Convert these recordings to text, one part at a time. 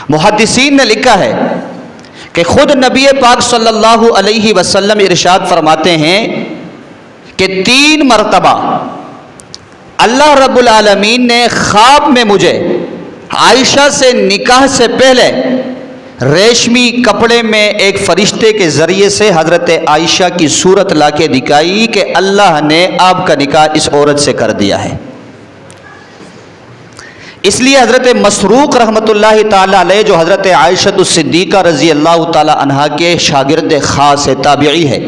محدثین نے لکھا ہے کہ خود نبی پاک صلی اللہ علیہ وسلم ارشاد فرماتے ہیں کہ 3 مرتبہ اللہ رب العالمین نے خواب میں مجھے عائشہ سے نکاح سے پہلے ریشمی کپڑے میں ایک فرشتے کے ذریعے سے حضرت عائشہ کی صورت لا کے دکھائی کہ اللہ نے آپ کا نکاح اس عورت سے کر دیا ہے۔ اس لیے حضرت مسروق رحمۃ اللہ تعالی علیہ جو حضرت عائشہ الصدیقہ رضی اللہ تعالی عنہا کے شاگرد خاص تابعی ہے،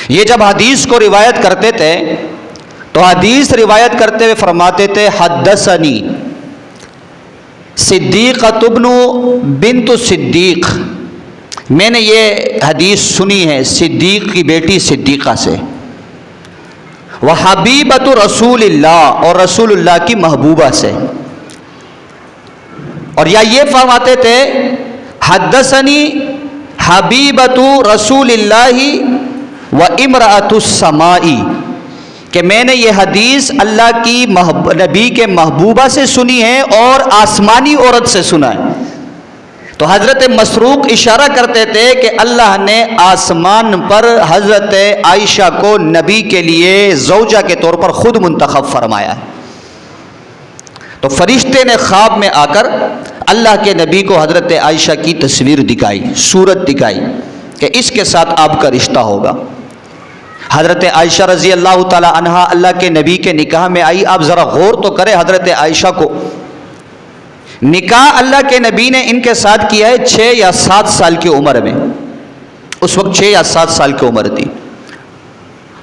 یہ جب حدیث کو روایت کرتے تھے تو حدیث روایت کرتے ہوئے فرماتے تھے حدثنی صدیقۃ ابن بنت صدیق، میں نے یہ حدیث سنی ہے صدیق کی بیٹی صدیقہ سے، وحبیبۃ رسول اللہ، اور رسول اللہ کی محبوبہ سے، اور یا یہ فرماتے تھے حدثنی حبیبۃ رسول اللہ و امرأۃ السماء، کہ میں نے یہ حدیث اللہ کی نبی کے محبوبہ سے سنی ہے اور آسمانی عورت سے سنا ہے۔ تو حضرت مسروق اشارہ کرتے تھے کہ اللہ نے آسمان پر حضرت عائشہ کو نبی کے لیے زوجہ کے طور پر خود منتخب فرمایا ہے۔ تو فرشتے نے خواب میں آ کر اللہ کے نبی کو حضرت عائشہ کی تصویر دکھائی، صورت دکھائی کہ اس کے ساتھ آپ کا رشتہ ہوگا۔ حضرت عائشہ رضی اللہ تعالی عنہا اللہ کے نبی کے نکاح میں آئی۔ آپ ذرا غور تو کریں، حضرت عائشہ کو نکاح اللہ کے نبی نے ان کے ساتھ کیا ہے 6 یا 7 سال کی عمر میں، اس وقت 6 یا 7 سال کی عمر تھی،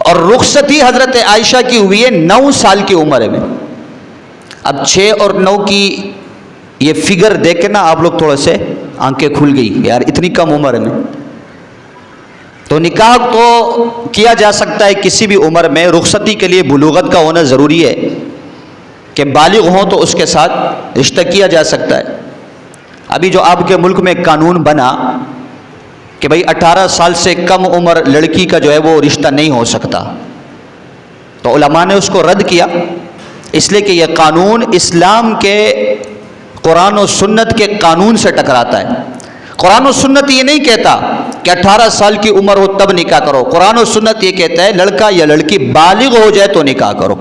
اور رخصتی حضرت عائشہ کی ہوئی ہے 9 سال کی عمر میں۔ اب 6 اور 9 کی یہ فگر دیکھ کے نا آپ لوگ تھوڑے سے آنکھیں کھل گئی، یار اتنی کم عمر میں تو نکاح تو کیا جا سکتا ہے کسی بھی عمر میں، رخصتی کے لیے بلوغت کا ہونا ضروری ہے کہ بالغ ہوں تو اس کے ساتھ رشتہ کیا جا سکتا ہے۔ ابھی جو آپ کے ملک میں قانون بنا کہ بھئی 18 سال سے کم عمر لڑکی کا جو ہے وہ رشتہ نہیں ہو سکتا، تو علماء نے اس کو رد کیا، اس لیے کہ یہ قانون اسلام کے قرآن و سنت کے قانون سے ٹکراتا ہے۔ قرآن و سنت یہ نہیں کہتا کہ 18 سال کی عمر ہو تب نکاح کرو، قرآن و سنت یہ کہتا ہے لڑکا یا لڑکی بالغ ہو جائے تو نکاح کرو۔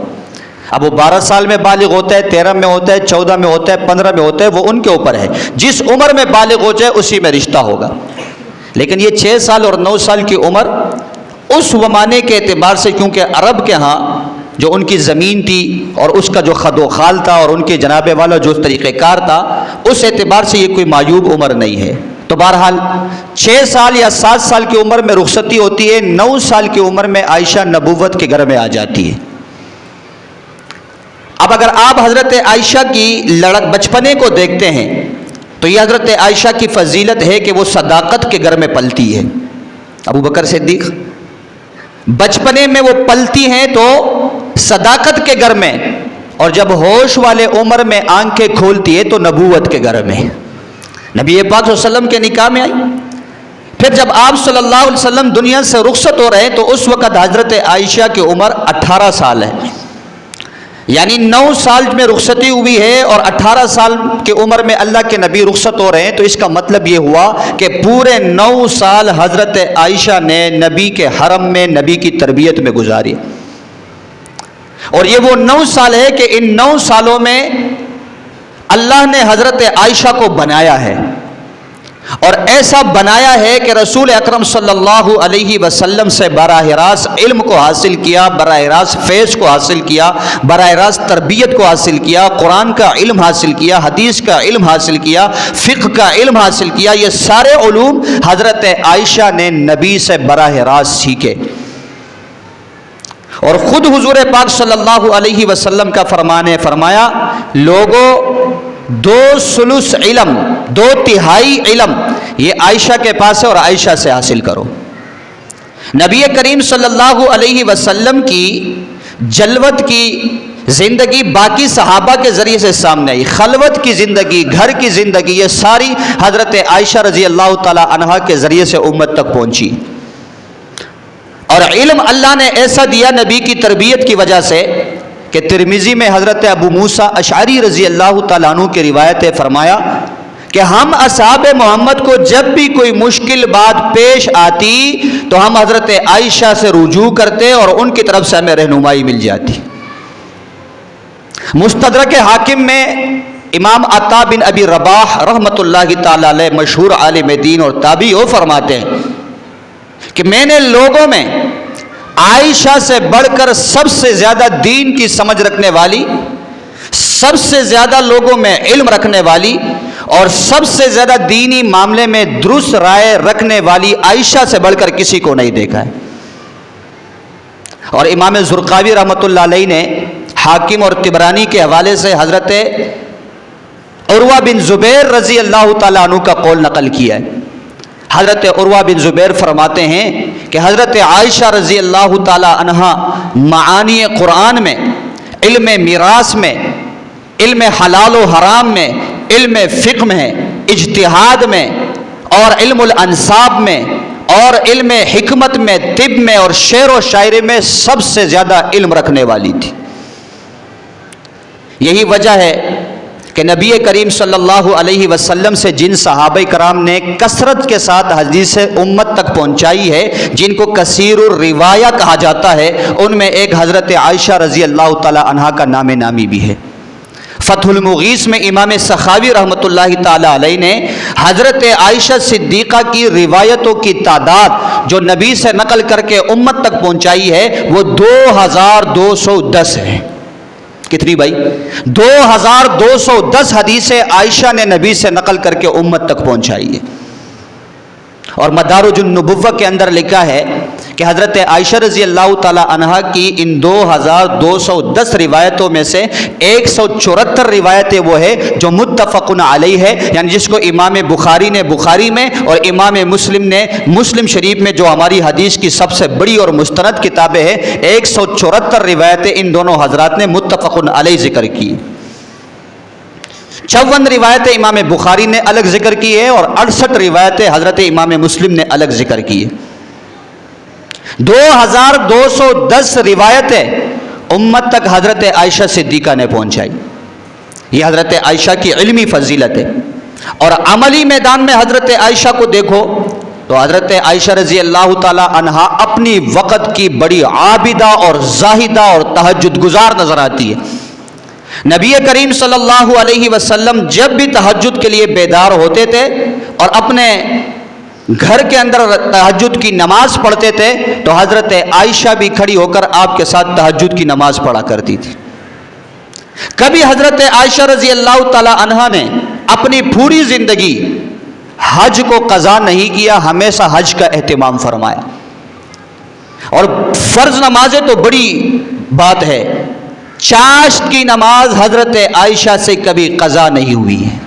اب وہ 12 سال میں بالغ ہوتا ہے، 13 میں ہوتا ہے، 14 میں ہوتا ہے، 15 میں ہوتا ہے، وہ ان کے اوپر ہے، جس عمر میں بالغ ہو جائے اسی میں رشتہ ہوگا۔ لیکن یہ 6 سال اور 9 سال کی عمر اس زمانے کے اعتبار سے، کیونکہ عرب کے ہاں جو ان کی زمین تھی اور اس کا جو خد و خال تھا اور ان کے جناب والا جو طریقہ کار تھا، اس اعتبار سے یہ کوئی معیوب عمر نہیں ہے۔ تو بہرحال 6 سال یا 7 سال کی عمر میں رخصتی ہوتی ہے، 9 سال کی عمر میں عائشہ نبوت کے گھر میں آ جاتی ہے۔ اب اگر آپ حضرت عائشہ کی بچپنے کو دیکھتے ہیں تو یہ حضرت عائشہ کی فضیلت ہے کہ وہ صداقت کے گھر میں پلتی ہے۔ ابو بکر صدیق بچپنے میں وہ پلتی ہیں تو صداقت کے گھر میں، اور جب ہوش والے عمر میں آنکھیں کھولتی ہے تو نبوت کے گھر میں، نبی پاک صلی اللہ علیہ وسلم کے نکاح میں آئی۔ پھر جب آپ صلی اللہ علیہ وسلم دنیا سے رخصت ہو رہے ہیں تو اس وقت حضرت عائشہ کی عمر 18 سال ہے، یعنی 9 سال میں رخصتی ہوئی ہے اور 18 سال کی عمر میں اللہ کے نبی رخصت ہو رہے ہیں۔ تو اس کا مطلب یہ ہوا کہ پورے 9 سال حضرت عائشہ نے نبی کے حرم میں نبی کی تربیت میں گزاری، اور یہ وہ 9 سال ہے کہ ان 9 سالوں میں اللہ نے حضرت عائشہ کو بنایا ہے، اور ایسا بنایا ہے کہ رسول اکرم صلی اللہ علیہ وسلم سے براہ راست علم کو حاصل کیا، براہ راست فیض کو حاصل کیا، براہ راست تربیت کو حاصل کیا، قرآن کا علم حاصل کیا، حدیث کا علم حاصل کیا، فقہ کا علم حاصل کیا۔ یہ سارے علوم حضرت عائشہ نے نبی سے براہ راست سیکھے، اور خود حضور پاک صلی اللہ علیہ وسلم کا فرمان ہے، فرمایا لوگوں 2/3 علم، 2/3 علم یہ عائشہ کے پاس ہے اور عائشہ سے حاصل کرو۔ نبی کریم صلی اللہ علیہ وسلم کی جلوت کی زندگی باقی صحابہ کے ذریعے سے سامنے آئی، خلوت کی زندگی، گھر کی زندگی، یہ ساری حضرت عائشہ رضی اللہ تعالی عنہا کے ذریعے سے امت تک پہنچی۔ اور علم اللہ نے ایسا دیا نبی کی تربیت کی وجہ سے کہ ترمذی میں حضرت ابو موسیٰ اشعری رضی اللہ تعالیٰ عنہ کی روایت ہے، فرمایا کہ ہم اصحاب محمد کو جب بھی کوئی مشکل بات پیش آتی تو ہم حضرت عائشہ سے رجوع کرتے اور ان کی طرف سے ہمیں رہنمائی مل جاتی۔ مستدرک حاکم میں امام عطا بن ابی رباح رحمۃ اللہ تعالی علیہ مشہور عالم دین اور تابعی وہ فرماتے ہیں کہ میں نے لوگوں میں عائشہ سے بڑھ کر سب سے زیادہ دین کی سمجھ رکھنے والی، سب سے زیادہ لوگوں میں علم رکھنے والی اور سب سے زیادہ دینی معاملے میں درست رائے رکھنے والی عائشہ سے بڑھ کر کسی کو نہیں دیکھا ہے۔ اور امام زرقاوی رحمۃ اللہ علیہ نے حاکم اور طبرانی کے حوالے سے حضرت عروہ بن زبیر رضی اللہ تعالیٰ عنہ کا قول نقل کیا ہے۔ حضرت عروہ بن زبیر فرماتے ہیں کہ حضرت عائشہ رضی اللہ تعالیٰ عنہ معانی قرآن میں، علم میراث میں، علم حلال و حرام میں، علم فقہ میں، اجتہاد میں اور علم الانصاب میں اور علم حکمت میں، طب میں اور شعر و شاعری میں سب سے زیادہ علم رکھنے والی تھی۔ یہی وجہ ہے کہ نبی کریم صلی اللہ علیہ وسلم سے جن صحابہ کرام نے کثرت کے ساتھ حدیث امت تک پہنچائی ہے، جن کو کثیر الروایہ کہا جاتا ہے، ان میں ایک حضرت عائشہ رضی اللہ تعالی عنہا کا نام نامی بھی ہے۔ فتح المغیث میں امام سخاوی رحمۃ اللہ تعالی علیہ نے حضرت عائشہ صدیقہ کی روایتوں کی تعداد جو نبی سے نقل کر کے امت تک پہنچائی ہے وہ 2210 ہے۔ کتنی بھائی؟ 2210 حدیثیں عائشہ نے نبی سے نقل کر کے امت تک پہنچائی ہے۔ اور مدارج النبوہ کے اندر لکھا ہے کہ حضرت عائشہ رضی اللہ تعالی عنہا کی ان 2210 روایتوں میں سے 174 روایتیں وہ ہے جو متفقن علیہ ہے، یعنی جس کو امام بخاری نے بخاری میں اور امام مسلم نے مسلم شریف میں، جو ہماری حدیث کی سب سے بڑی اور مستند کتابیں ہیں، 174 روایتیں ان دونوں حضرات نے متفقن علیہ ذکر کی۔ 54 روایتیں امام بخاری نے الگ ذکر کی ہے اور 68 روایتیں حضرت امام مسلم نے الگ ذکر کی ہے۔ 2210 روایتیں امت تک حضرت عائشہ صدیقہ نے پہنچائی۔ یہ حضرت عائشہ کی علمی فضیلت ہے۔ اور عملی میدان میں حضرت عائشہ کو دیکھو تو حضرت عائشہ رضی اللہ تعالی عنہا اپنی وقت کی بڑی عابدہ اور زاہدہ اور تہجد گزار نظر آتی ہے۔ نبی کریم صلی اللہ علیہ وسلم جب بھی تہجد کے لیے بیدار ہوتے تھے اور اپنے گھر کے اندر تہجد کی نماز پڑھتے تھے تو حضرت عائشہ بھی کھڑی ہو کر آپ کے ساتھ تہجد کی نماز پڑھا کرتی تھی۔ کبھی حضرت عائشہ رضی اللہ تعالی عنہا نے اپنی پوری زندگی حج کو قضا نہیں کیا، ہمیشہ حج کا اہتمام فرمایا۔ اور فرض نمازیں تو بڑی بات ہے، چاشت کی نماز حضرت عائشہ سے کبھی قضا نہیں ہوئی ہے۔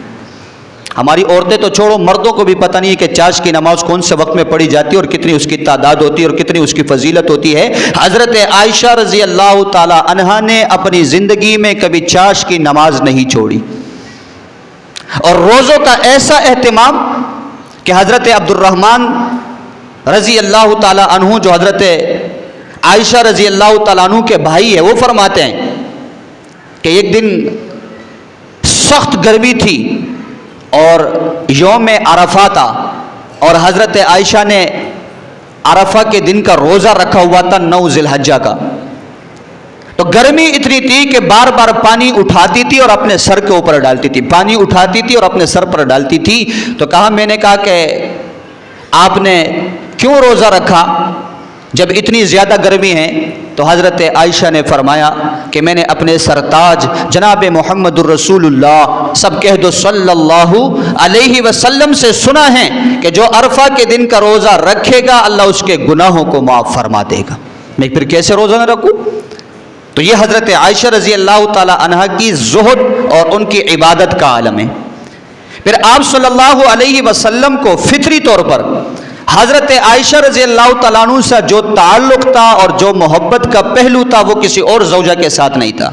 ہماری عورتیں تو چھوڑو، مردوں کو بھی پتہ نہیں ہے کہ چاشت کی نماز کون سے وقت میں پڑھی جاتی ہے اور کتنی اس کی تعداد ہوتی ہے اور کتنی اس کی فضیلت ہوتی ہے۔ حضرت عائشہ رضی اللہ تعالی عنہا نے اپنی زندگی میں کبھی چاشت کی نماز نہیں چھوڑی۔ اور روزوں کا ایسا اہتمام کہ حضرت عبد الرحمن رضی اللہ تعالی عنہ جو حضرت عائشہ رضی اللہ تعالیٰ عنہ کے بھائی ہے، وہ فرماتے ہیں کہ ایک دن سخت گرمی تھی اور یوم عرفہ تھا اور حضرت عائشہ نے عرفہ کے دن کا روزہ رکھا ہوا تھا 9 ذی الحجہ کا۔ تو گرمی اتنی تھی کہ بار بار پانی اٹھاتی تھی اور اپنے سر کے اوپر ڈالتی تھی، پانی اٹھاتی تھی اور اپنے سر پر ڈالتی تھی۔ تو میں نے کہا کہ آپ نے کیوں روزہ رکھا جب اتنی زیادہ گرمی ہے؟ تو حضرت عائشہ نے فرمایا کہ میں نے اپنے سرتاج جناب محمد الرسول اللہ سب کہہ دو صلی اللہ علیہ وسلم سے سنا ہے کہ جو عرفہ کے دن کا روزہ رکھے گا اللہ اس کے گناہوں کو معاف فرما دے گا، میں پھر کیسے روزہ نہ رکھوں؟ تو یہ حضرت عائشہ رضی اللہ تعالی عنہا کی زہد اور ان کی عبادت کا عالم ہے۔ پھر آپ صلی اللہ علیہ وسلم کو فطری طور پر حضرت عائشہ رضی اللہ تعالیٰ عنہ سے جو تعلق تھا اور جو محبت کا پہلو تھا وہ کسی اور زوجہ کے ساتھ نہیں تھا۔